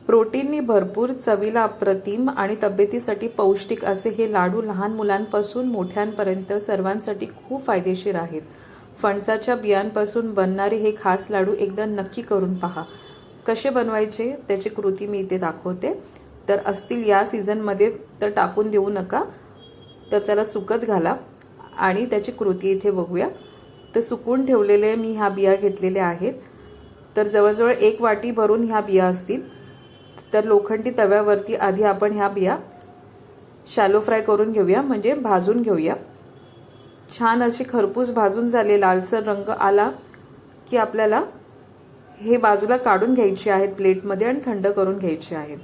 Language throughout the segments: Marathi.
प्रोटीननी भरपूर, चवीला अप्रतिम आणि तब्येतीसाठी पौष्टिक असे हे लाडू लहान मुलांपासून मोठ्यांपर्यंत सर्वांसाठी खूप फायदेशीर आहेत। फणसाच्या बियांपासून बनणारे हे खास लाडू एकदा नक्की करून पहा। कसे बनवायचे त्याची कृती मी इथे दाखवते। तर असतील या सीझनमध्ये तर टाकून देऊ नका, तर त्याला सुकत घाला आणि त्याची कृती इथे बघूया। तर सुकून ठेवलेले मी ह्या बिया घेतलेल्या आहेत। तर जवळजवळ 1 वाटी भरून ह्या बिया असतील। तर लोखंडी तव्यावरती आधी आपण ह्या बिया शॅलो फ्राय करून घेऊया, म्हणजे भाजून घेऊया। छान अशी खरपूस भाजून झाले, लालसर रंग आला की आपल्याला हे बाजूला काढून घ्यायचे आहेत प्लेटमध्ये आणि थंड करून घ्यायचे आहेत।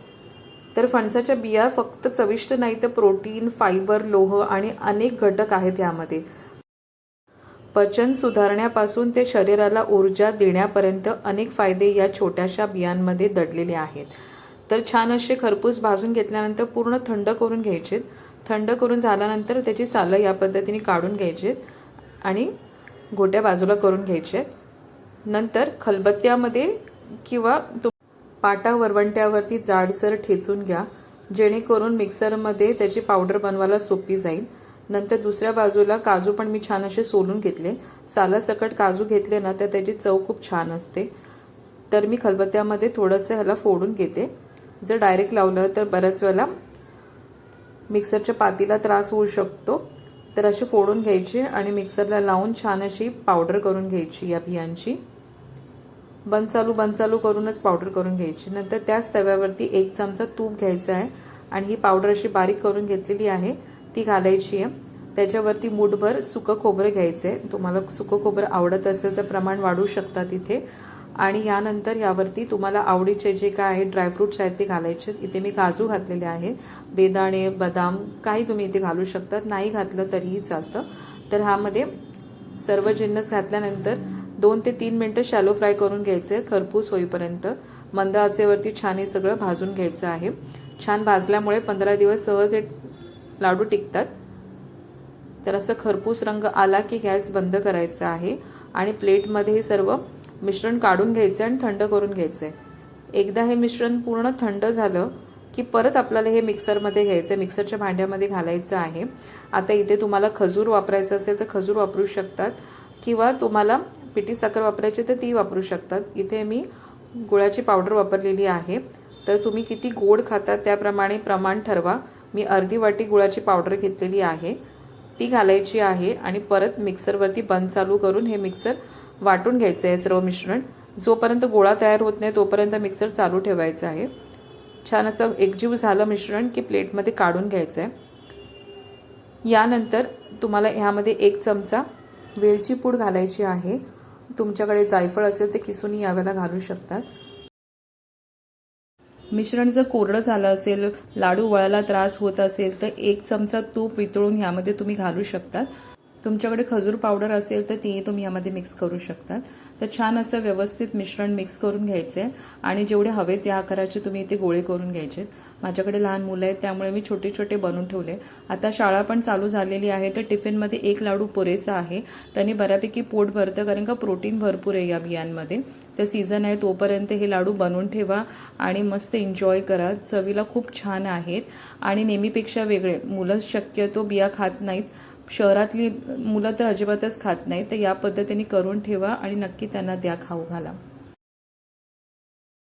तर फणसाच्या बिया फक्त चविष्ट नाही तर प्रोटीन, फायबर, लोह आणि अनेक घटक आहेत यामध्ये। पचन सुधारण्यापासून ते शरीराला ऊर्जा देण्यापर्यंत अनेक फायदे या छोट्याशा बियांमध्ये दडलेले आहेत। तर छान असे खरपूस भाजून घेतल्यानंतर पूर्ण थंड करून घ्यायचे। थंड करून झाल्यानंतर त्याची सालं या पद्धतीने काढून घ्यायचे आणि गोट्या बाजूला करून घ्यायचे। नंतर खलबत्त्यामध्ये किंवा पाटा वरवंट्यावरती जाडसर ठेचून घ्या, जेणेकरून मिक्सरमध्ये त्याची पावडर बनवायला सोपी जाईल। नंतर दुसऱ्या बाजूला काजू पण मी छान असे सोलून घेतले। सालासकट काजू घेतले ना तर त्याची चव खूप छान असते। तर मी खलबत्त्यामध्ये थोडंसं ह्याला फोडून घेते। जर डायरेक्ट लावलं तर बऱ्याच वेळेला मिक्सरच्या पातीला त्रास होऊ शकतो। तर असे फोडून घ्यायचे आणि मिक्सरला लावून छान अशी पावडर करून घ्यायची या बियांची। बंद चालू करूनच पावडर करून घ्यायची। नंतर त्याच तव्यावरती 1 चमचा तूप घ्यायचा आहे आणि ही पावडर अशी बारीक करून घेतलेली आहे ती घालायची आहे। त्याच्यावरती मूठभर सुकं खोबरं घ्यायचं आहे। तुम्हाला सुकं खोबरं आवडत असेल तर प्रमाण वाढवू शकता तिथे। आणि यानंतर यावरती तुम्हाला आवडीचे जे काय आहे ड्रायफ्रुट्स आहेत ते घालायचे। इथे मी काजू घातलेले आहेत, बेदाणे, बदाम काही तुम्ही इथे घालू शकता, नाही घातलं तरीही चालतं। तर ह्यामध्ये सर्व जिन्नस घातल्यानंतर 2 ते 3 मिनिटं शॅलो फ्राय करून घ्यायचे खरपूस होईपर्यंत। मंद आचेवरती छान हे सगळं भाजून घ्यायचं आहे। छान भाजल्यामुळे 15 दिवस सहज हे लाडू टिकतात। तर असं खरपूस रंग आला की गॅस बंद करायचा आहे आणि प्लेटमध्ये हे सर्व मिश्रण काढून घ्यायचे आणि थंड करून घ्यायचे। एकदा हे मिश्रण पूर्ण थंड झालं की परत आपल्याला हे मिक्सरमध्ये घ्यायचं, मिक्सरच्या भांड्यामध्ये घालायचं आहे। आता इथे तुम्हाला खजूर वापरायचं असेल तर खजूर वापरू शकतात किंवा तुम्हाला पिठी साखर वापरायची तर ती वापरू शकतात। इथे मी गुळाची पावडर वापरलेली आहे। तर तुम्ही किती गोड खाता त्याप्रमाणे प्रमाण ठरवा। मी अर्धी वाटी गुळाची पावडर घेतलेली आहे, ती घालायची आहे आणि परत मिक्सरवरती बंद चालू करून हे मिक्सर वाटून घ्यायचं आहे सर्व मिश्रण। जोपर्यंत गोळा तयार होत नाही तोपर्यंत मिक्सर चालू ठेवायचा आहे। छान असं एकजीव झालं मिश्रण की प्लेटमध्ये काढून घ्यायचं आहे। यानंतर तुम्हाला ह्यामध्ये 1 चमचा वेलची पूड घालायची आहे। तुमच्याकडे जायफळ असेल तर किसून यावेळेला घालू शकतात। मिश्रण जर कोरडं झालं असेल, लाडू वळायला त्रास होत असेल तर 1 चमचा तूप वितळून ह्यामध्ये तुम्ही घालू शकतात। तुमच्याकडे खजूर पावडर असेल तर ती तुम्ही यामध्ये मिक्स करू शकतात। तर छान असं व्यवस्थित मिश्रण मिक्स करून घ्यायचे आणि जेवढे हवे त्या आकाराचे तुम्ही इथे गोळे करून घ्यायचे। माझ्याकडे लहान मुलं आहेत त्यामुळे मी छोटे छोटे बनवून ठेवले। आता शाळा पण चालू झालेली आहे तर टिफिनमध्ये 1 लाडू पुरेसा आहे, त्याने बऱ्यापैकी पोट भरतं, कारण का प्रोटीन भरपूर आहे या बियांमध्ये। तर सीझन आहे तोपर्यंत हे लाडू बनवून ठेवा आणि मस्त एन्जॉय करा। चवीला खूप छान आहेत आणि नेहमीपेक्षा वेगळे। मुलं शक्यतो बिया खात नाहीत, शहरातली मुलं तर अजिबातच खात नाहीत। तर या पद्धतीने करून ठेवा आणि नक्की त्यांना द्या, खाऊ घाला।